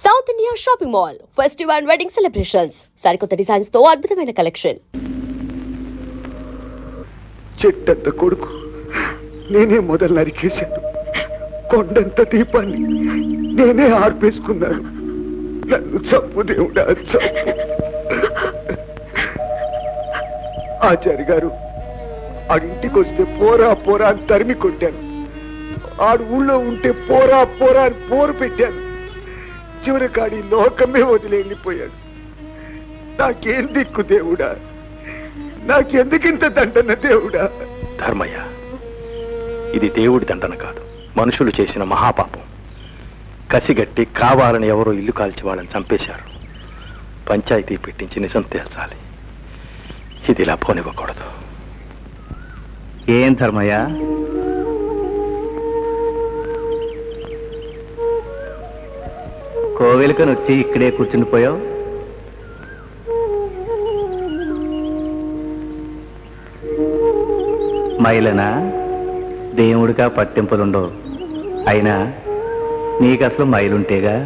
South India shopping mall festive and wedding celebrations సరికొత్త designs తో అద్భుతమైన కలెక్షన్. చెట్టంత కొడుకు నేనే మొదలు నరికేశాను. కొండంత దీపాన్ని నేనే ఆర్పేసుకున్నాను. నన్ను చంపు దేవుడా, చంపు. ఆచార్య గారు ఆడింటికి వస్తే పోరా పోరా అని తరిమి కొట్టాను. ఆడు ఊళ్ళో ఉంటే పోరా పోరా అని పోరు పెట్టాను. చివరి కాడి లోకమే వదిలి వెళ్ళిపోయాడు. నాకేం దిక్కు దేవుడా, నాకెందుకింత దండన దేవుడా? ధర్మయ్య, ఇది దేవుడి దండన కాదు, మనుషులు చేసిన మహాపాపం. కసిగట్టి కావాలని ఎవరో ఇల్లు కాల్చి వాళ్ళని చంపేశారు. పంచాయతీ పెట్టించి నిజం తేల్చాలి. ఇది ఇలా పోనివ్వకూడదు. ఏం ధర్మయ్య, కోవెలకని వచ్చి ఇక్కడే కూర్చుని పోయావు? మైలనా దేవుడిగా పట్టింపులుండవు. అయినా నీకు అసలు మైలుంటేగా.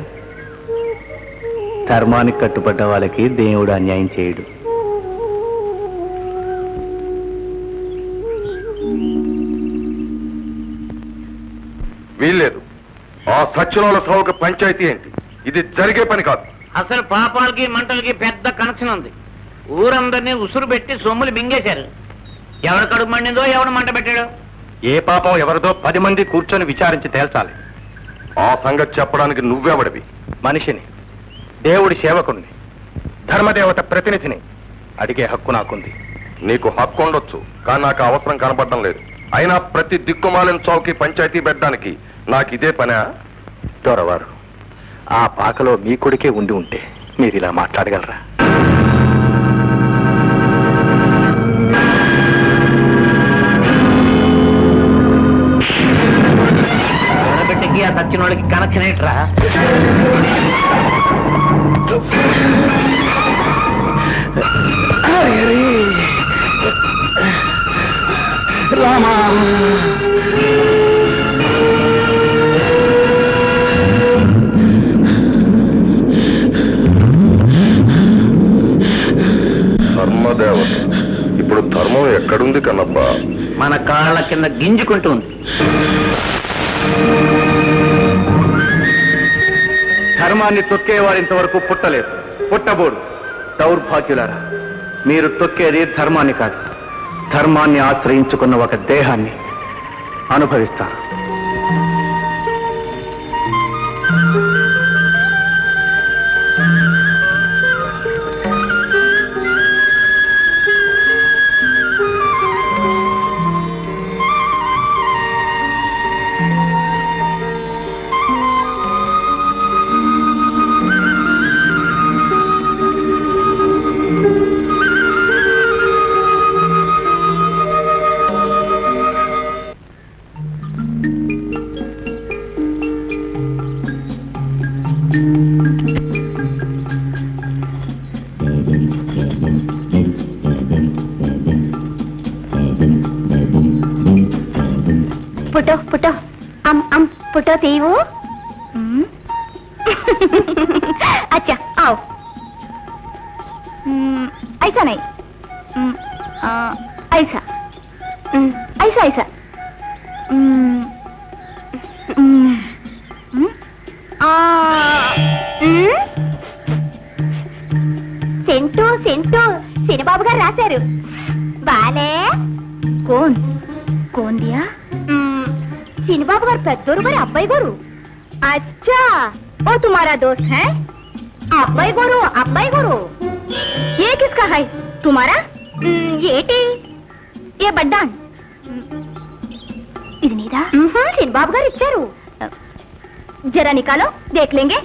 ధర్మానికి కట్టుబడ్డ వాళ్ళకి దేవుడు అన్యాయం చేయడు. వీల్లేదు. ఆ సత్యనాల సావుకి పంచాయతీ ఏంటి? ఇది జరిగే పని కాదు. అసలు పాపాలకి మంటలకి పెద్ద కనెక్షన్ ఉంది. ఊరందరినీ ఉసురు పెట్టి సొమ్ములు బింగేశారు. ఎవరి కడుపు మండిందో, ఎవడు మంట పెట్టాడో. ఏ పాపం ఎవరిదో 10 మంది కూర్చొని విచారించి తేల్చాలి. ఆ సంగతి చెప్పడానికి నువ్వెవడివి? మనిషిని, దేవుడి సేవకుణ్ణి, ధర్మదేవత ప్రతినిధిని అడిగే హక్కు నాకుంది. నీకు హక్కు ఉండొచ్చు, కానీ నాకు అవసరం కనబడడం లేదు. అయినా ప్రతి దిక్కుమాలిన చౌకి పంచాయతీ పెట్టడానికి నాకు ఇదే పనా? దొరవారు, ఆ పాకలో మీ కొడుకే ఉండి ఉంటే మీరు ఇలా మాట్లాడగలరా? బిడ్డకి ఆ సచ్చినోడికి కనెక్షన్ ఏంట్రా? రామా, ధర్మదేవత ఇప్పుడు ధర్మం ఎక్కడుంది కన్నప్ప? మన కాళ్ళ కింద గింజుకుంటూ ఉంది. ధర్మాన్ని తొక్కేవారు ఇంతవరకు పుట్టలేదు, పుట్టబోడు. దౌర్భాగ్యులారా, మీరు తొక్కేది ధర్మాన్ని కాదు, ధర్మాన్ని ఆశ్రయించుకున్న ఒక దేహాన్ని అనుభవిస్తారు. पुटो पुटो अम पुटो तीवो। अच्छा आओ। ऐसा नहीं, ऐसा ऐसा ऐसा। सेंटू सेंटू सिनेबाबू गाరు రాశారు. బాలే कौन कौन दिया? सिनेबाबू गाరు పెద్దోరు గారు అబ్బాయి గారు. अच्छा वो तुम्हारा दोस्त है? అబ్బాయి గారు ये किसका है? तुम्हारा? ఏటి ये बड्डान ఇది నీదా? సినిబాబు గారు ఇచ్చారు. जरा निकालो देख लेंगे.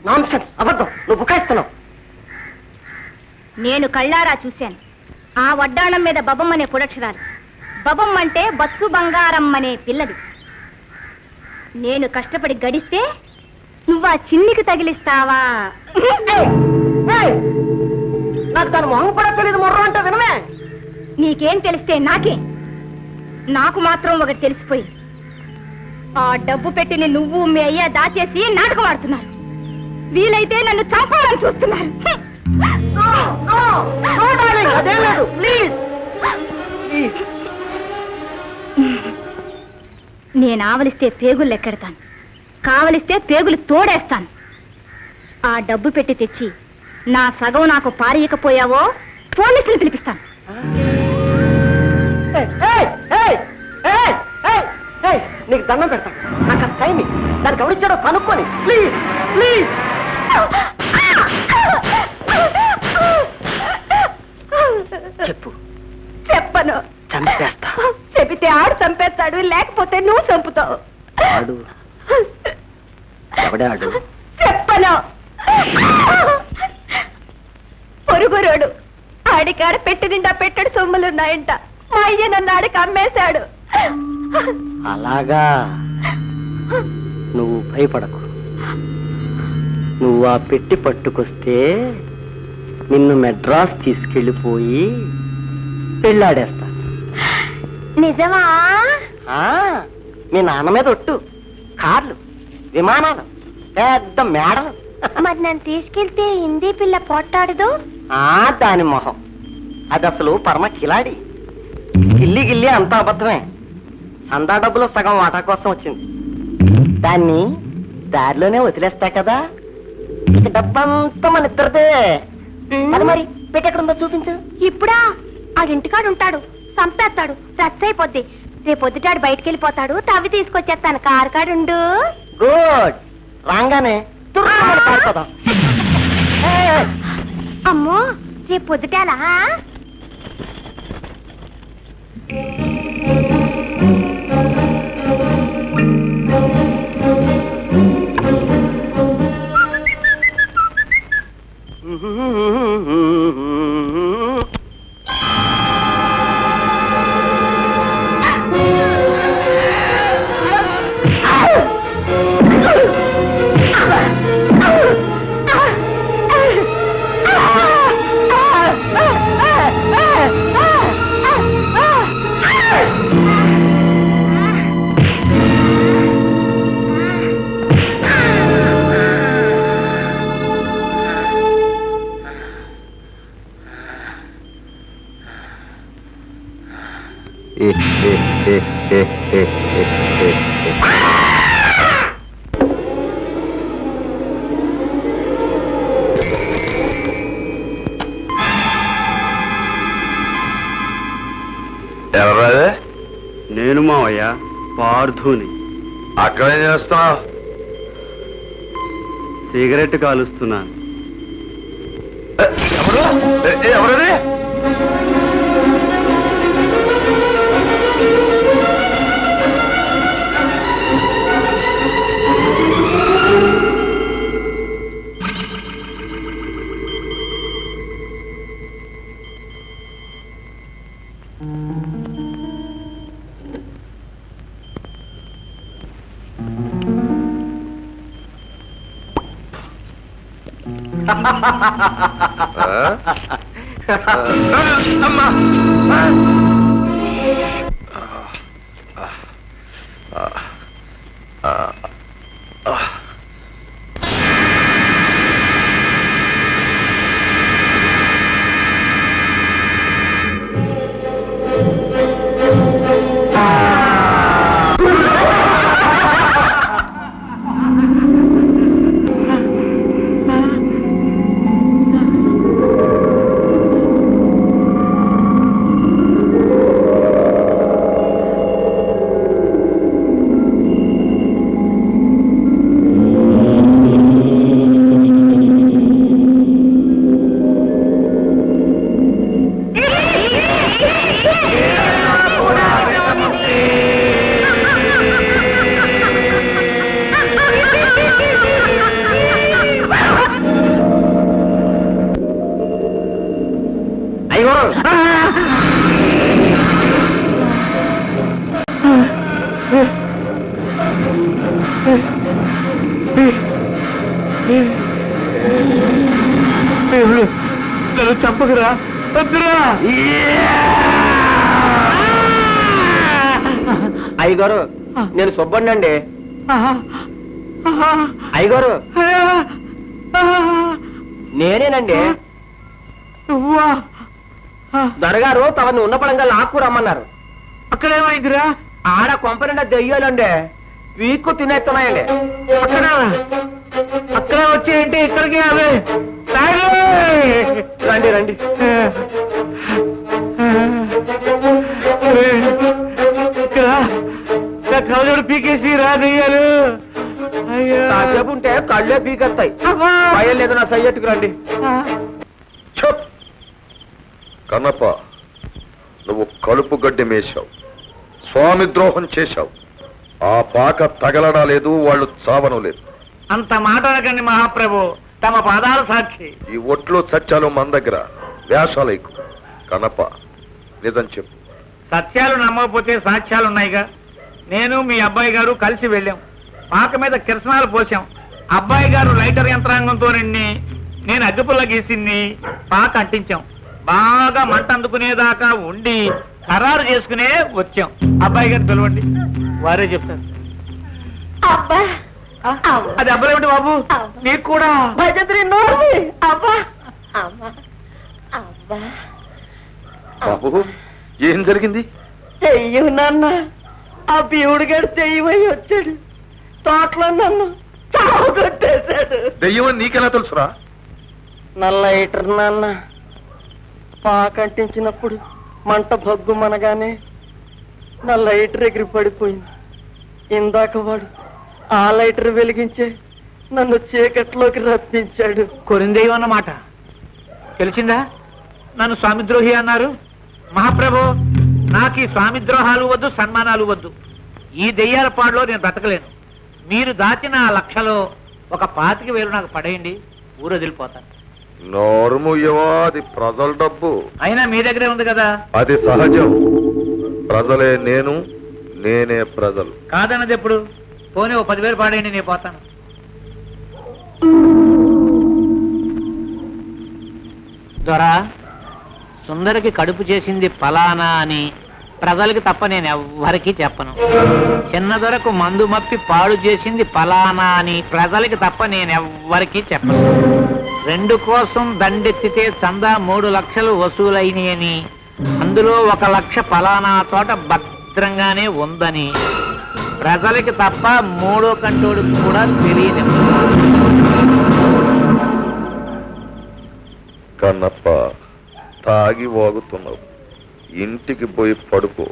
నాన్సెన్స్, అబద్ధం. నువ్వు బుకాయిస్తున్నావు. నేను కళ్ళారా చూశాను. ఆ వడ్డాణం మీద బబం అనే పుడక్షరాలు. బబం అంటే బస్సు బంగారం అనే పిల్లది. నేను కష్టపడి గడిస్తే నువ్వు ఆ చిన్నికి తగిలిస్తావా? నాకు దాని మొహం కూడా తెలియదు. మొర్ర అంటే వినమే. నీకేం తెలిస్తే నాకే. నాకు మాత్రం ఒకటి తెలిసిపోయింది. ఆ డబ్బు పెట్టిని నువ్వు మీ అయ్యా దాచేసి నాటకం ఆడుతున్నారు. వీలైతే నన్ను చంపాలని చూస్తున్నారు. నేను ఆవలిస్తే పేగులు లెక్కెడతాను, కావలిస్తే పేగులు తోడేస్తాను. ఆ డబ్బు పెట్టి తెచ్చి నా సగం నాకు పారియకపోయావో పోలీసులు పిలిపిస్తాను. నీకు దండం పెడతాను. నాకు ఆ టైం దానికి ఎవరిచ్చాడో కనుక్కొని ప్లీజ్ ప్లీజ్. చెప్పు. చెప్పను. చంపేస్తా. చెబితే ఆడు చంపేస్తాడు, లేకపోతే నువ్వు చంపుతావు. ఆడు ఎవడాడు? చెప్పను. పొరుగురోడు. ఆడికాడ పెట్టి నిండా పెట్టడు సొమ్ములున్నాయంట. మా అయ్య నన్ను ఆడికి అమ్మేశాడు. అలాగా? నువ్వు భయపడకు. నువ్వు ఆ పెట్టి పట్టుకొస్తే నిన్ను మెడ్రాస్ తీసుకెళ్ళిపోయి పెళ్ళాడేస్తా. నిజమా? మీ నాన్న మీద ఒట్టు. కార్లు, విమానాలు, పెద్ద మేడలు. మరి నన్ను తీసుకెళ్తే హిందీ పిల్ల పోట్టాడదు. దాని మొహం అది అసలు పరమ కిలాడి. గిల్లి గిల్లి అంతా అబద్ధమే. చందా డబ్బులో సగం వాటా కోసం వచ్చింది. దాన్ని దారిలోనే వదిలేస్తా కదా. ఇక డబ్బంతా మన ఇద్దరిదే. మరి పెట్టెక్కడుందో చూపించు. ఇప్పుడా? ఆడింటికాడు ఉంటాడు, చంపేస్తాడు, రచ్చైపోద్ది. రేపొద్దుటాడు బయటికి వెళ్ళిపోతాడు, తవ్వి తీసుకొచ్చేస్తాను. కారు కాడుండు. గుడ్. రాగానే పారిపోదాం. అమ్మో, రేపు పొద్దుటాలా? ఎవరాదే? నేను మావయ్య, పార్థుని. అక్కడేం చేస్తున్నావు? సిగరెట్ కాలుస్తున్నాను. ఎవరు? ఎవరది? నన్ను చంపకురా, వద్దురా. అయ్యగారు నేను సుబ్బండి అయ్యగారు నేనేనండి. నువ్వా? దొరగారు తమని ఉన్న పడంగా లాక్కు రమ్మన్నారు. అక్కడేమైందిరా? ఆడ కొంపనిండా దెయ్యాలండి వీక్కు తినేస్తున్నాయండి. అక్కడే వచ్చేయండి, ఇక్కడికి అవే రండి రండి. కళ్ళు పీకేసి రాదయ్యారు. కాసేపు ఉంటే కళ్ళే పీకెత్తాయి. భయం లేదు, నా సయ్యట్టుకు రండి. ఛప్! కన్నప్ప, నువ్వు కలుపు గడ్డి మేశావు, స్వామి ద్రోహం చేశావు. ఆ పాక తగలడా లేదు, వాళ్ళు చావను లేదు. అంత మాట అనకండి మహాప్రభు, తమ పాదాలు సాక్షి. ఈ ఒట్లు సత్యాలు మన దగ్గర, వేషాలైకు. కన్నప్ప, నిజం చెప్పు. సత్యాలు నమ్మకపోతే సాక్ష్యాలు ఉన్నాయిగా. నేను మీ అబ్బాయి గారు కలిసి వెళ్ళాం, పాక మీద కిరసనాలు పోసాం. అబ్బాయి గారు లైటర్ యంత్రాంగంతో నేను అగ్గిపుల్ల గీసింది పాక అంటించాం. బాగా మంట అందుకునేదాకా ఉండి ఖరారు చేసుకునే వచ్చాం. అబ్బాయి గారు పిలవండి, వారే చెప్తారు. అది అబ్బాయి బాబు, నీకు కూడా బాబు, ఏం జరిగింది? చెయ్యు నాన్న, ఆ బీవుడు గడు చెయ్యమై వచ్చాడు. తోటలో నన్ను చావు కొట్టేశాడు. దెయ్యం నీకెలా తెలుసురా? నల్ల లైటర్ నాన్న, పాకంటించినప్పుడు మంట భగ్గు మనగానే నా లైటర్ ఎగిరి పడిపోయింది. ఇందాక వాడు ఆ లైటర్ వెలిగించే నన్ను చీకట్లోకి రప్పించాడు. కొరిందేయం అన్నమాట తెలిసిందా? నన్ను స్వామిద్రోహి అన్నారు. మహాప్రభు, నాకు ఈ స్వామిద్రోహాలు వద్దు, సన్మానాలు వద్దు. ఈ దెయ్యాల పాడులో నేను బ్రతకలేను. మీరు దాచిన ఆ లక్షలో ఒక 25,000 నాకు పడేయండి, ఊరు వదిలిపోతాను. నోరుముయ్యవా, అది ప్రజల డబ్బు. అయినా మీ దగ్గరే ఉంది కదా. అది సహజం. ప్రజలే నేను, నేనే ప్రజలు. కాదన్నది ఎప్పుడు? పోనీ ఓ 10,000 పాడేయండి, నేను పోతాను. దొరా, సుందరికి కడుపు చేసింది ఫలానా అని ప్రజలకి తప్ప నేను ఎవ్వరికీ చెప్పను. చిన్న దొరకు మందు మప్పి పాడు చేసింది ఫలానా అని ప్రజలకి తప్ప నేను ఎవ్వరికీ చెప్పను. 2 కోసం దండెత్తితే చందా 3 లక్షలు వసూలైనయని, అందులో 1 లక్ష ఫలానా తోట భద్రంగానే ఉందని ప్రజలకి తప్ప 3వ కంటోడు కూడా తెలియదు. కన్నప్ప, తాగి వాగుతున్నావు. ఇంటికి పోయి పడుకో.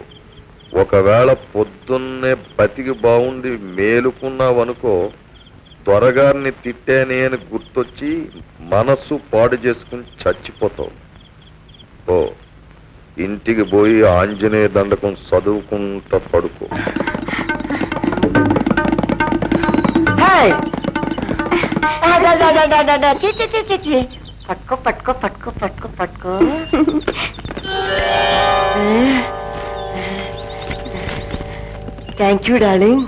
ఒకవేళ పొద్దున్నే బతికి బాగుండి మేలుకున్నావనుకో, దొరగారిని తిట్టానే అని గుర్తొచ్చి మనస్సు పాడు చేసుకుని చచ్చిపోతావు. ఓ, ఇంటికి పోయి ఆంజనేయ దండకం చదువుకుంటా పడుకో. పట్టుకో పట్టుకో పట్టుకో పట్టుకో పట్టుకో. Thank you darling.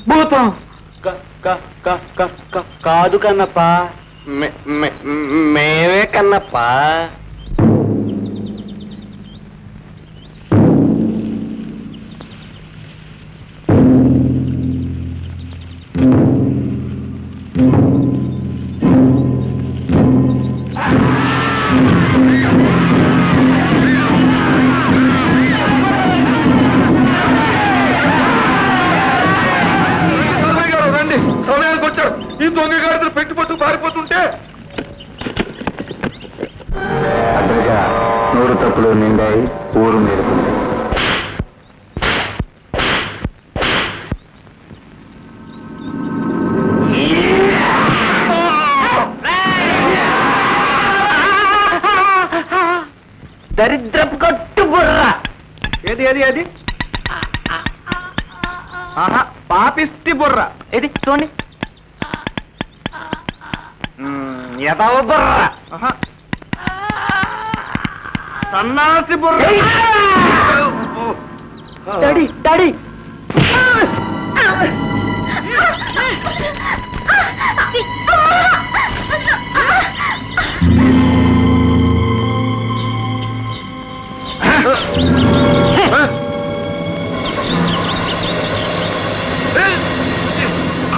భూతం కాదు కన్నప్ప, మేమే కన్నప్ప. నోరు తప్పులు నిండాయి, ఊరు మేలుకుంది. దరిద్రపు కట్టు బుర్ర. ఏది ఏది ఏది ఆహా, పాపిష్టి బుర్ర. ఇది చూడండి. ఎదవ బుర్ర. ఆహా. సన్నాసి బుర్ర. డాడీ డాడీ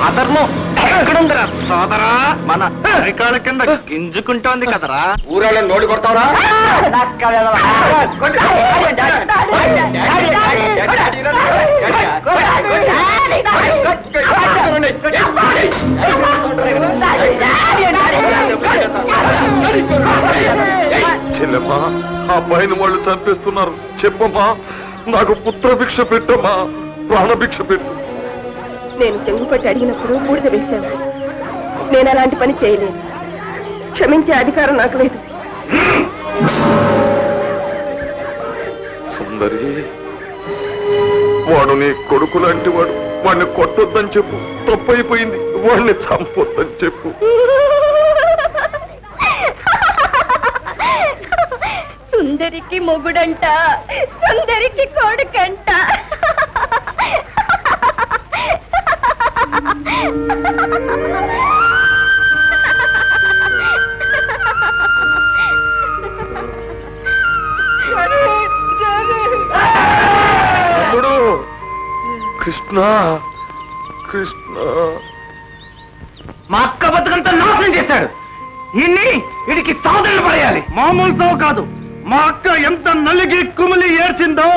అధర్మం ఎక్కడుందిరా సోదరా? మన అరికాళ్ళ కింద గింజుకుంటోంది కదరా. ఊరాళ్ళని నోడి కొడతావరా? చెల్లెమ్మా, ఆ పైన వాళ్ళు చంపేస్తున్నారు. చెప్పమ్మా, నాకు పుత్రభిక్ష పెట్టమ్మా, ప్రాణభిక్ష పెట్టు. నేను చెంగుపట్టి అడిగినప్పుడు బూడిద వేశాను. నేను అలాంటి పని చేయలేదు. క్షమించే అధికారం నాకు లేదు. సుందరి, వాడు నీ కొడుకు లాంటి వాడు. వాడిని కొట్టొద్దని చెప్పు. తప్పైపోయింది. వాడిని చంపొద్దని చెప్పు. సుందరికి మొగుడంట, సుందరికి కొడుకంట. తమ్ముడు కృష్ణ, కృష్ణ, మా అక్క బతుకంతా నాశనం చేశాడు. వీడికి సౌదరులు పడేయాలి. మామూలు సావు కాదు. మా అక్క ఎంత నలిగి కుమిలి ఏడ్చిందో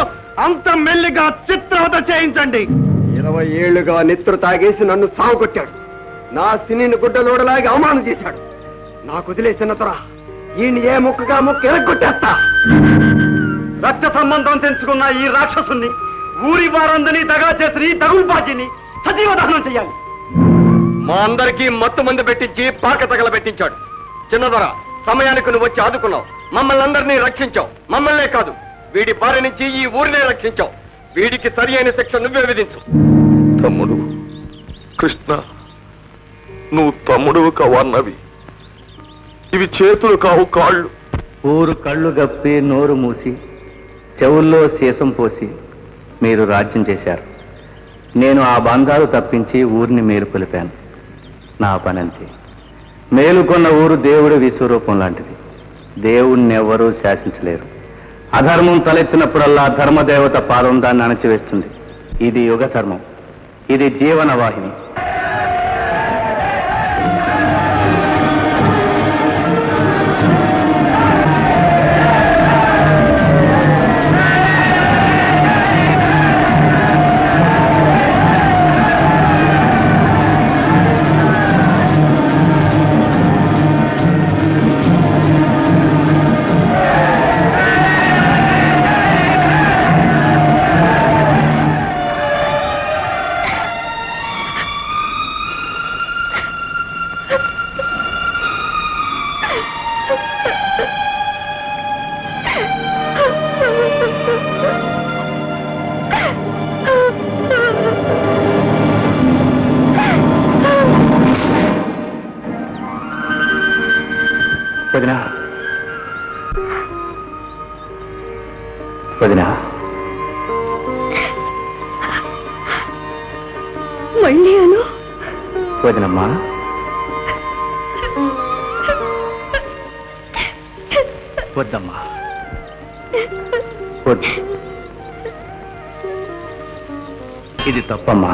అంత మెల్లిగా చిత్రవత చేయించండి. 20 ఏళ్లుగా నెత్తురు తాగేసి నన్ను సాగు కొట్టాడు. నా సినిని గుడ్డలోడలాగి అవమానం చేశాడు. నాకు వదిలేసిన త్వర ఈయన ఏ ముక్కగా ముక్క ఎరగొట్టేస్తా. రక్త సంబంధం తెంచుకున్న ఈ రాక్షసుని, ఊరి వారందరినీ దగా చేసిన ఈ దగుల్బాజీని సజీవ దహనం చెయ్యాలి. మా అందరికీ మత్తు మందు పెట్టించి పాక తగల పెట్టించాడు. చిన్నదొర, సమయానికి నువ్వు వచ్చి ఆదుకున్నావు. మమ్మల్ని అందరినీ రక్షించావు. మమ్మల్నే కాదు, వీడి బారి నుంచి ఈ ఊరినే రక్షించావు. వీడికి సరి అయిన శిక్ష నువ్వే విధించు. తమ్ముడు కృష్ణ, నువ్వు తమ్ముడు కావన్నవి. ఇవి చేతులు కావు, కాళ్ళు. ఊరు కళ్ళు గప్పి నోరు మూసి చెవుల్లో సీసం పోసి మీరు రాజ్యం చేశారు. నేను ఆ బంధాలు తప్పించి ఊరిని మేలు కొలిపాను. నా పనంతే. మేలుకొన్న ఊరు దేవుడి విశ్వరూపం లాంటిది. దేవుణ్ణి ఎవరూ శాసించలేరు. అధర్మం తలెత్తినప్పుడల్లా ధర్మదేవత పాదం దాన్ని అణచివేస్తుంది. ఇది యుగ ధర్మం. ఇది జీవన వాహిని. వదినా, వదినా, మళ్ళీ అను. వదినమ్మా, వద్దమ్మా, వద్దు. ఇది తప్పమ్మా.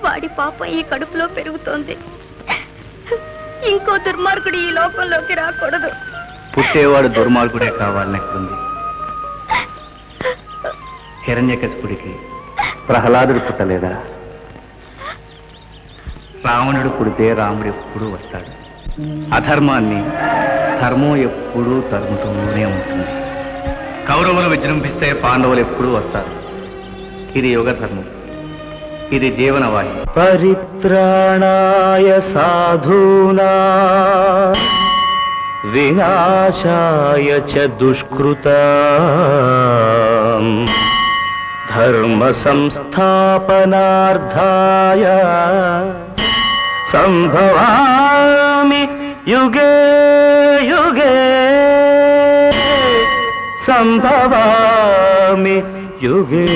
వాడి పాపం ఈ కడుపులో పెరుగుతోంది. ఇంకో దుర్మార్గుడు ఈ లోకంలోకి రాకూడదు. పుట్టేవాడు దుర్మార్గుడే కావాలని ఎక్కడుంది? హిరణ్యకశిపుడికి ప్రహ్లాదుడు పుట్టలేదా? రావణుడు పుడితే రాముడు ఎప్పుడు వస్తాడు. అధర్మాన్ని ధర్మం ఎప్పుడూ తరుముతూనే ఉంటుంది. కౌరవులు విజృంభిస్తే పాండవులు ఎప్పుడూ వస్తారు. ఇది యుగ ధర్మం, ఇది జీవనవాహి. పరిత్రాణాయ సాధూనా వినాశాయ చ దుష్కృత ధర్మ సంస్థాపనార్థాయ సంభవామి యుగే యుగే సంభవామి యుగే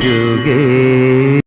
యుగే.